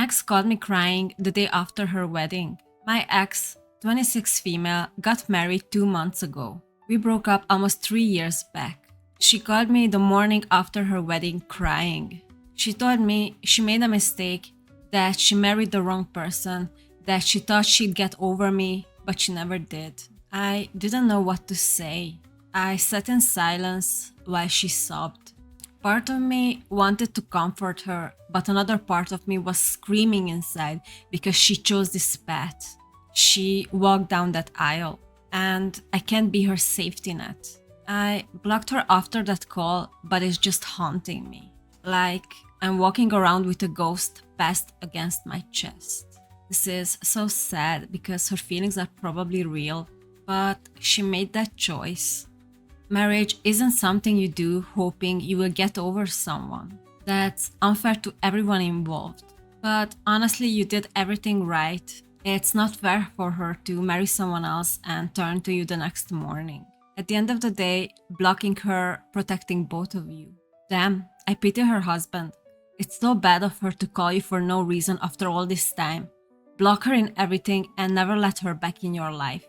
ex called me crying the day after her wedding. My ex, 26 female, got married 2 months ago. We broke up almost 3 years back. She called me the morning after her wedding crying. She told me she made a mistake, that she married the wrong person, that she thought she'd get over me, but she never did. I didn't know what to say. I sat in silence while she sobbed. Part of me wanted to comfort her, but another part of me was screaming inside because she chose this path. She walked down that aisle, and I can't be her safety net. I blocked her after that call, but it's just haunting me. Like I'm walking around with a ghost pressed against my chest. This is so sad because her feelings are probably real, but she made that choice. Marriage isn't something you do hoping you will get over someone. That's unfair to everyone involved. But honestly, you did everything right. It's not fair for her to marry someone else and turn to you the next morning. At the end of the day, blocking her, protecting both of you. Damn, I pity her husband. It's so bad of her to call you for no reason after all this time. Block her in everything and never let her back in your life.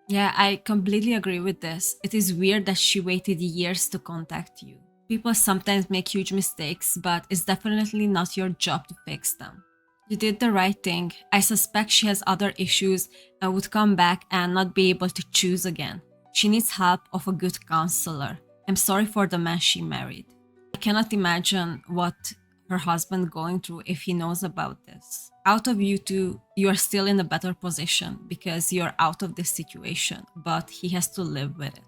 Yeah, I completely agree with this. It is weird that she waited years to contact you. People sometimes make huge mistakes, but it's definitely not your job to fix them. You did the right thing. I suspect she has other issues and would come back and not be able to choose again. She needs help of a good counselor. I'm sorry for the man she married. I cannot imagine what her husband going through if he knows about this. Out of you two, you are still in a better position because you're out of this situation, but he has to live with it.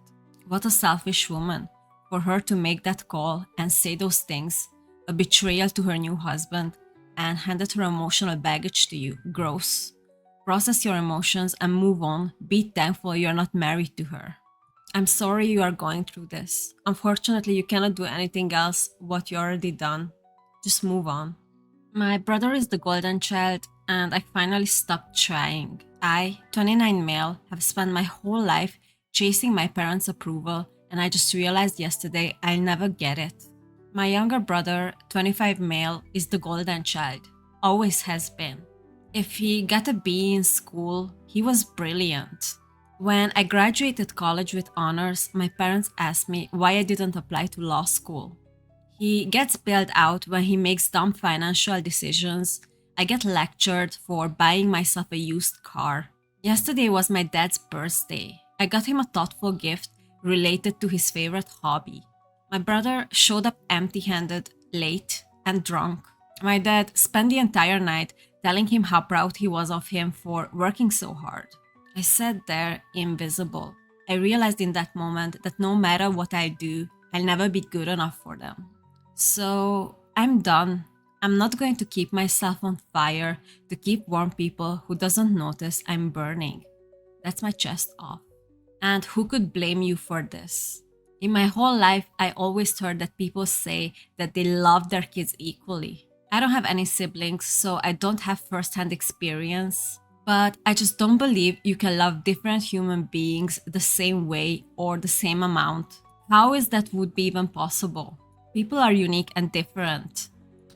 What a selfish woman for her to make that call and say those things, a betrayal to her new husband, and handed her emotional baggage to you. Gross. Process your emotions and move on. Be thankful you're not married to her. I'm sorry you are going through this. Unfortunately, you cannot do anything else what you already done. Just move on. My brother is the golden child, and I finally stopped trying. I, 29 male, have spent my whole life chasing my parents' approval, and I just realized yesterday I'll never get it. My younger brother, 25 male, is the golden child. Always has been. If he got a B in school, he was brilliant. When I graduated college with honors, my parents asked me why I didn't apply to law school. He gets bailed out when he makes dumb financial decisions. I get lectured for buying myself a used car. Yesterday was my dad's birthday. I got him a thoughtful gift related to his favorite hobby. My brother showed up empty-handed, late, and drunk. My dad spent the entire night telling him how proud he was of him for working so hard. I sat there, invisible. I realized in that moment that no matter what I do, I'll never be good enough for them. So I'm done. I'm not going to keep myself on fire to keep warm people who doesn't notice I'm burning. That's my chest off. And who could blame you for this? In my whole life, I always heard that people say that they love their kids equally. I don't have any siblings, so I don't have first-hand experience. But I just don't believe you can love different human beings the same way or the same amount. How is that would be even possible? People are unique and different.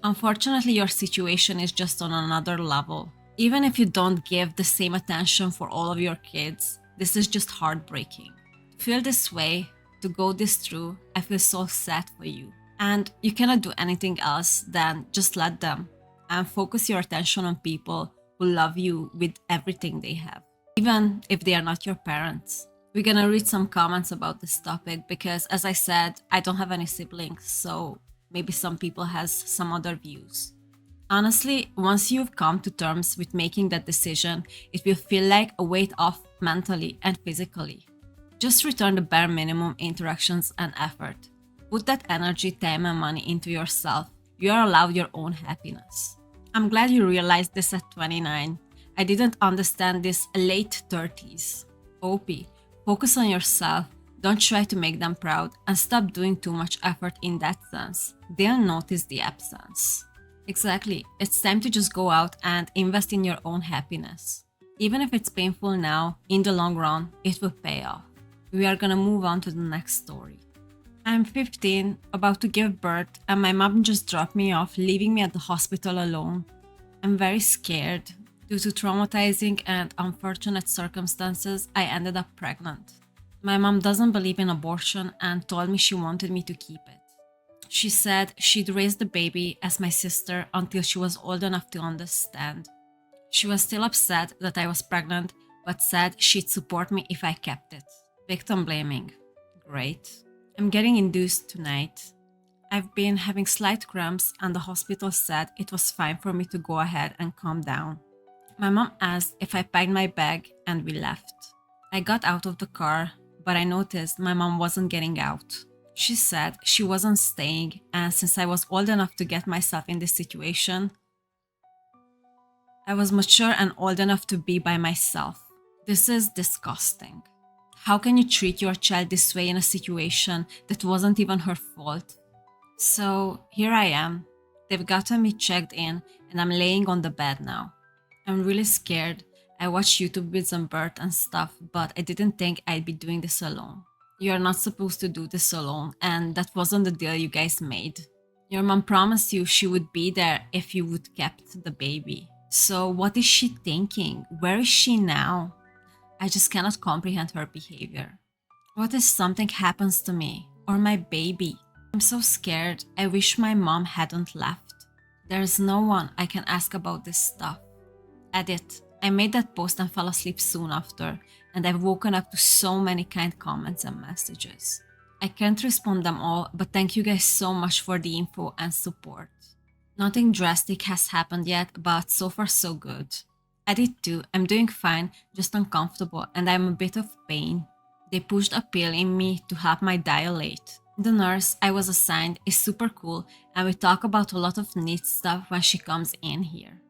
Unfortunately, your situation is just on another level. Even if you don't give the same attention for all of your kids, this is just heartbreaking. To feel this way, to go this through, I feel so sad for you. And you cannot do anything else than just let them and focus your attention on people who love you with everything they have, even if they are not your parents. We're gonna read some comments about this topic because, as I said, I don't have any siblings, so maybe some people has some other views. Honestly, once you've come to terms with making that decision, it will feel like a weight off mentally and physically. Just return the bare minimum interactions and effort. Put that energy, time and money into yourself. You are allowed your own happiness. I'm glad you realized this at 29. I didn't understand this late 30s. OP. Focus on yourself, don't try to make them proud, and stop doing too much effort in that sense. They'll notice the absence. Exactly, it's time to just go out and invest in your own happiness. Even if it's painful now, in the long run, it will pay off. We are gonna move on to the next story. I'm 15, about to give birth, and my mom just dropped me off, leaving me at the hospital alone. I'm very scared. Due to traumatizing and unfortunate circumstances, I ended up pregnant. My mom doesn't believe in abortion and told me she wanted me to keep it. She said she'd raise the baby as my sister until she was old enough to understand. She was still upset that I was pregnant, but said she'd support me if I kept it. Victim blaming. Great. I'm getting induced tonight. I've been having slight cramps and the hospital said it was fine for me to go ahead and calm down. My mom asked if I packed my bag and we left. I got out of the car, but I noticed my mom wasn't getting out. She said she wasn't staying, and since I was old enough to get myself in this situation, I was mature and old enough to be by myself. This is disgusting. How can you treat your child this way in a situation that wasn't even her fault? So here I am. They've gotten me checked in and I'm laying on the bed now. I'm really scared. I watch YouTube vids on birth and stuff, but I didn't think I'd be doing this alone. You're not supposed to do this alone, and that wasn't the deal you guys made. Your mom promised you she would be there if you would kept the baby. So what is she thinking? Where is she now? I just cannot comprehend her behavior. What if something happens to me or my baby? I'm so scared. I wish my mom hadn't left. There's no one I can ask about this stuff. Edit. I made that post and fell asleep soon after, and I've woken up to so many kind comments and messages. I can't respond them all, but thank you guys so much for the info and support. Nothing drastic has happened yet, but so far so good. Edit 2. I'm doing fine, just uncomfortable, and I'm a bit of pain. They pushed a pill in me to help my dilate. The nurse I was assigned is super cool, and we talk about a lot of neat stuff when she comes in here.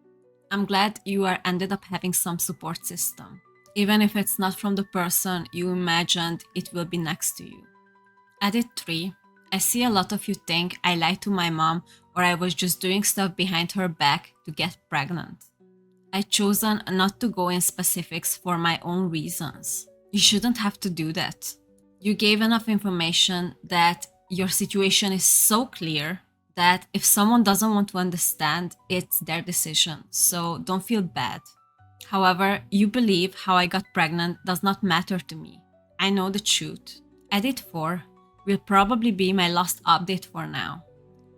I'm glad you ended up having some support system, even if it's not from the person you imagined it will be next to you. Edit 3. I see a lot of you think I lied to my mom or I was just doing stuff behind her back to get pregnant. I chosen not to go in specifics for my own reasons. You shouldn't have to do that. You gave enough information that your situation is so clear that if someone doesn't want to understand, it's their decision, so don't feel bad. However, you believe how I got pregnant does not matter to me. I know the truth. Edit 4 will probably be my last update for now.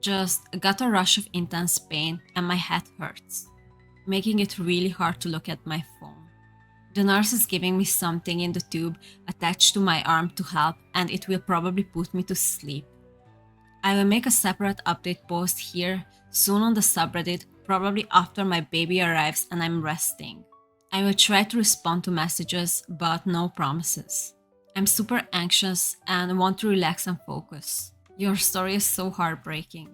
Just got a rush of intense pain and my head hurts, making it really hard to look at my phone. The nurse is giving me something in the tube attached to my arm to help, and it will probably put me to sleep. I will make a separate update post here soon on the subreddit, probably after my baby arrives and I'm resting. I will try to respond to messages, but no promises. I'm super anxious and want to relax and focus. Your story is so heartbreaking.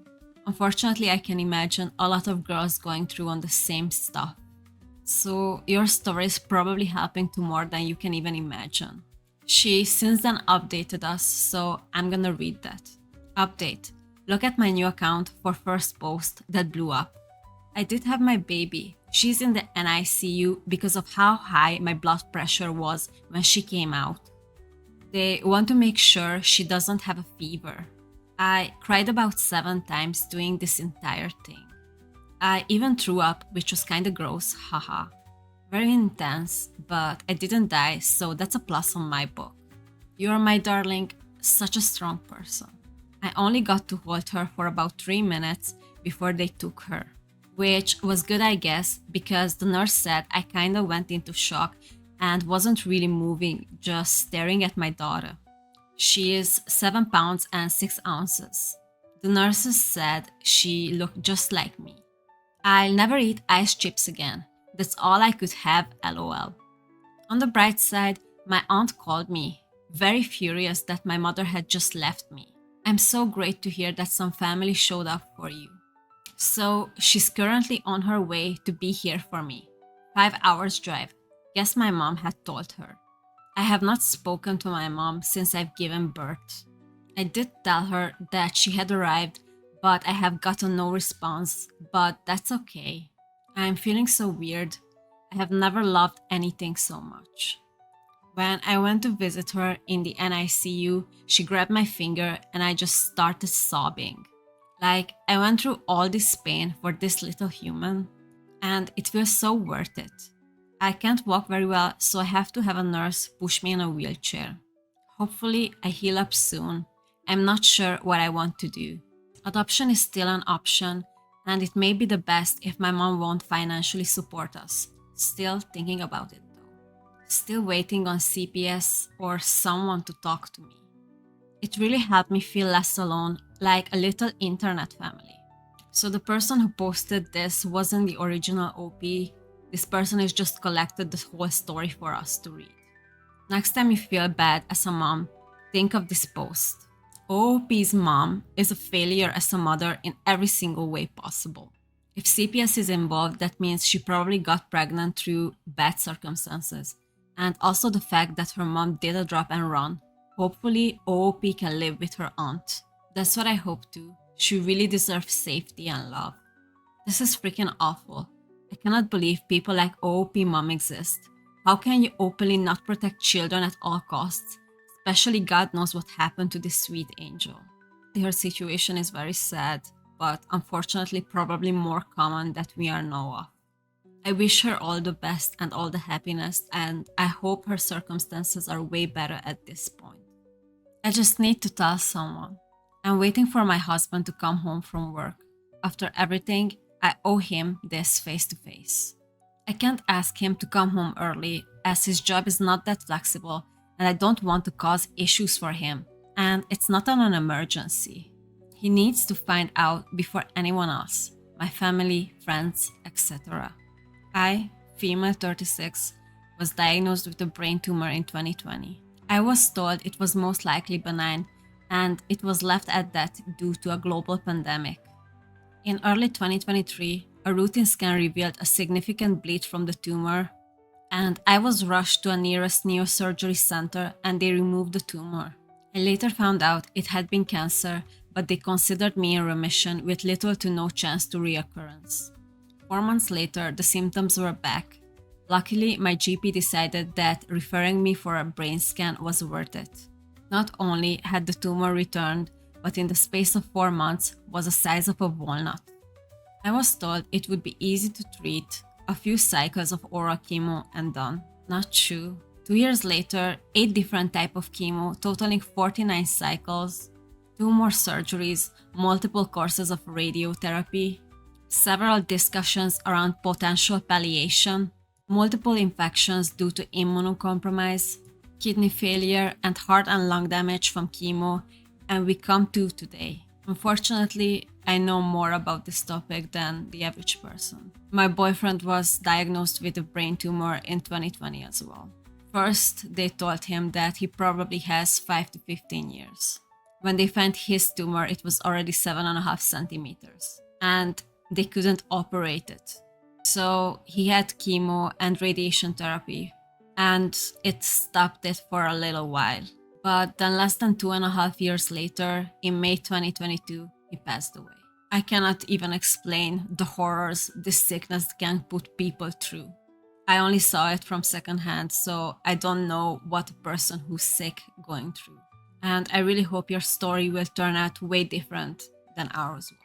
Unfortunately, I can imagine a lot of girls going through on the same stuff. So your story is probably helping to more than you can even imagine. She since then updated us, so I'm gonna read that. Update. Look at my new account for first post that blew up. I did have my baby. She's in the NICU because of how high my blood pressure was when she came out. They want to make sure she doesn't have a fever. I cried about 7 times doing this entire thing. I even threw up, which was kinda gross, haha. Very intense, but I didn't die, so that's a plus on my book. You are my darling, such a strong person. I only got to hold her for about 3 minutes before they took her, which was good I guess, because the nurse said I kinda went into shock and wasn't really moving, just staring at my daughter. She is 7 pounds and 6 ounces. The nurses said she looked just like me. I'll never eat ice chips again. That's all I could have, lol. On the bright side, my aunt called me, very furious that my mother had just left me. I'm so great to hear that some family showed up for you. So she's currently on her way to be here for me. 5 hours drive. Guess my mom had told her. I have not spoken to my mom since I've given birth. I did tell her that she had arrived, but I have gotten no response, but that's okay. I'm feeling so weird. I have never loved anything so much. When I went to visit her in the NICU, she grabbed my finger and I just started sobbing. Like I went through all this pain for this little human. and it feels so worth it. I can't walk very well, so I have to have a nurse push me in a wheelchair. Hopefully, I heal up soon. I'm not sure what I want to do. Adoption is still an option, and it may be the best if my mom won't financially support us. Still thinking about it though. Still waiting on CPS or someone to talk to me. It really helped me feel less alone, like a little internet family. So the person who posted this wasn't the original OP. This person has just collected the whole story for us to read. Next time you feel bad as a mom, think of this post. OOP's mom is a failure as a mother in every single way possible. If CPS is involved, that means she probably got pregnant through bad circumstances. And also the fact that her mom did a drop and run. Hopefully, OOP can live with her aunt. That's what I hope too. She really deserves safety and love. This is freaking awful. I cannot believe people like OOP mom exist. How can you openly not protect children at all costs? Especially God knows what happened to this sweet angel. Her situation is very sad, but unfortunately probably more common that we are know of. I wish her all the best and all the happiness, and I hope her circumstances are way better at this point. I just need to tell someone. I'm waiting for my husband to come home from work. After everything, I owe him this face to face. I can't ask him to come home early as his job is not that flexible and I don't want to cause issues for him. And it's not an emergency. He needs to find out before anyone else, my family, friends, etc. I, female 36, was diagnosed with a brain tumor in 2020. I was told it was most likely benign and it was left at that due to a global pandemic. In early 2023, a routine scan revealed a significant bleed from the tumor, and I was rushed to a nearest neurosurgery center and they removed the tumor. I later found out it had been cancer, but they considered me in remission with little to no chance to reoccurrence. 4 months later, the symptoms were back. Luckily, my GP decided that referring me for a brain scan was worth it. Not only had the tumor returned, but in the space of 4 months was the size of a walnut. I was told it would be easy to treat, a few cycles of oral chemo and done. Not true. 2 years later, 8 different types of chemo, totaling 49 cycles, 2 more surgeries, multiple courses of radiotherapy, several discussions around potential palliation, multiple infections due to immunocompromise, kidney failure, and heart and lung damage from chemo, and we come to today. Unfortunately, I know more about this topic than the average person. My boyfriend was diagnosed with a brain tumor in 2020 as well. First, they told him that he probably has 5 to 15 years. When they found his tumor, it was already 7.5 centimeters, and they couldn't operate it. So he had chemo and radiation therapy, and it stopped it for a little while. But then less than 2.5 years later, in May 2022, he passed away. I cannot even explain the horrors this sickness can put people through. I only saw it from secondhand, so I don't know what a person who's sick going through. And I really hope your story will turn out way different than ours was.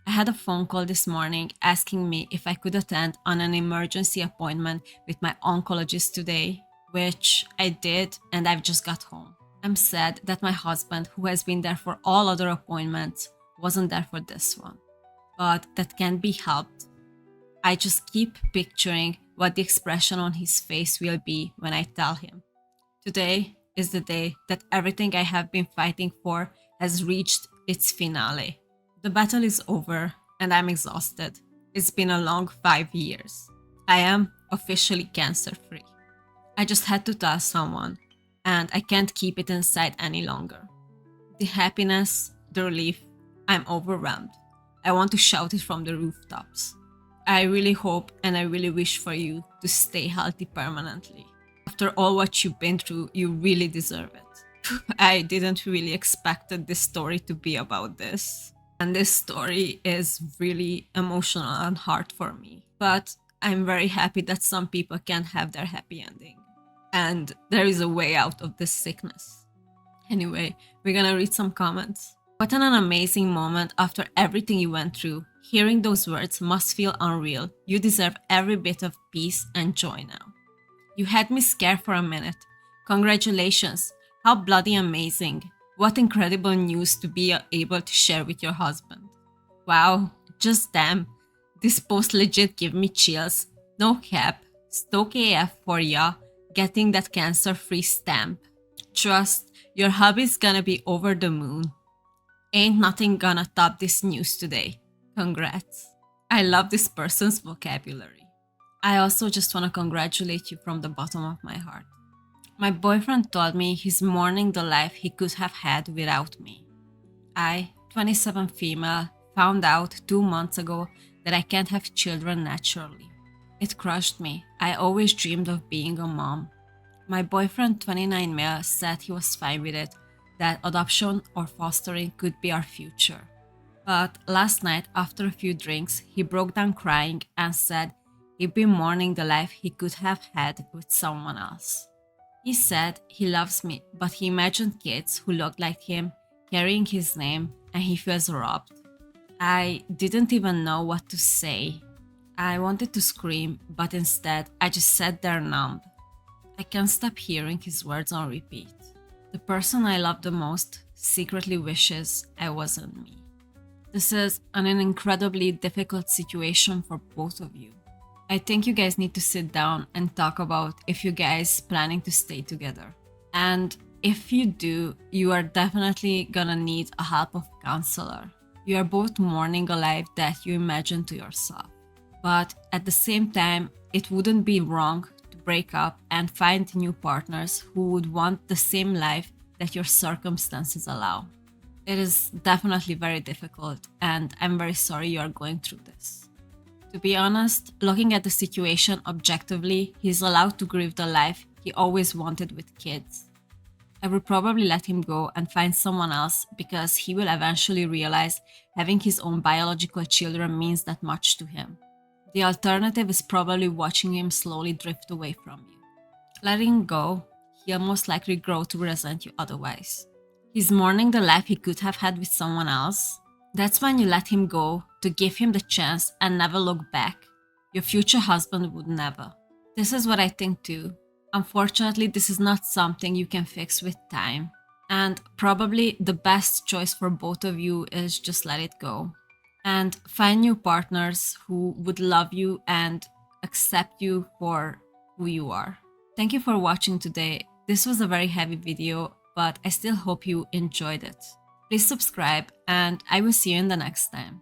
I had a phone call this morning asking me if I could attend on an emergency appointment with my oncologist today, which I did, and I've just got home. I'm sad that my husband, who has been there for all other appointments, wasn't there for this one. But that can't be helped. I just keep picturing what the expression on his face will be when I tell him. Today is the day that everything I have been fighting for has reached its finale. The battle is over and I'm exhausted. It's been a long 5 years. I am officially cancer-free. I just had to tell someone, and I can't keep it inside any longer. The happiness, the relief, I'm overwhelmed. I want to shout it from the rooftops. I really hope and I really wish for you to stay healthy permanently. After all what you've been through, you really deserve it. I didn't really expect this story to be about this. And this story is really emotional and hard for me. But I'm very happy that some people can have their happy ending. And there is a way out of this sickness. Anyway, we're gonna read some comments. What an amazing moment after everything you went through. Hearing those words must feel unreal. You deserve every bit of peace and joy now. You had me scared for a minute. Congratulations. How bloody amazing. What incredible news to be able to share with your husband. Wow, just damn. This post legit give me chills. No cap. Stoke AF for ya, getting that cancer-free stamp. Trust, your hubby's gonna be over the moon. Ain't nothing gonna top this news today. Congrats. I love this person's vocabulary. I also just wanna congratulate you from the bottom of my heart. My boyfriend told me he's mourning the life he could have had without me. I, 27 female, found out 2 months ago that I can't have children naturally. It crushed me. I always dreamed of being a mom. My boyfriend, 29 male, said he was fine with it, that adoption or fostering could be our future. But last night, after a few drinks, he broke down crying and said he'd been mourning the life he could have had with someone else. He said he loves me, but he imagined kids who looked like him carrying his name, and he feels robbed. I didn't even know what to say. I wanted to scream, but instead I just sat there numb. I can't stop hearing his words on repeat. The person I love the most secretly wishes I wasn't me. This is an incredibly difficult situation for both of you. I think you guys need to sit down and talk about if you guys planning to stay together. And if you do, you are definitely gonna need a help of counselor. You are both mourning a life that you imagine to yourself. But at the same time, it wouldn't be wrong to break up and find new partners who would want the same life that your circumstances allow. It is definitely very difficult, and I'm very sorry you are going through this. To be honest, looking at the situation objectively, he's allowed to grieve the life he always wanted with kids. I will probably let him go and find someone else because he will eventually realize having his own biological children means that much to him. The alternative is probably watching him slowly drift away from you. Letting him go, he'll most likely grow to resent you otherwise. He's mourning the life he could have had with someone else. That's when you let him go to give him the chance and never look back. Your future husband would never. This is what I think too. Unfortunately, this is not something you can fix with time. And probably the best choice for both of you is just let it go. And find new partners who would love you and accept you for who you are. Thank you for watching today. This was a very heavy video, but I still hope you enjoyed it. Please subscribe, and I will see you in the next time.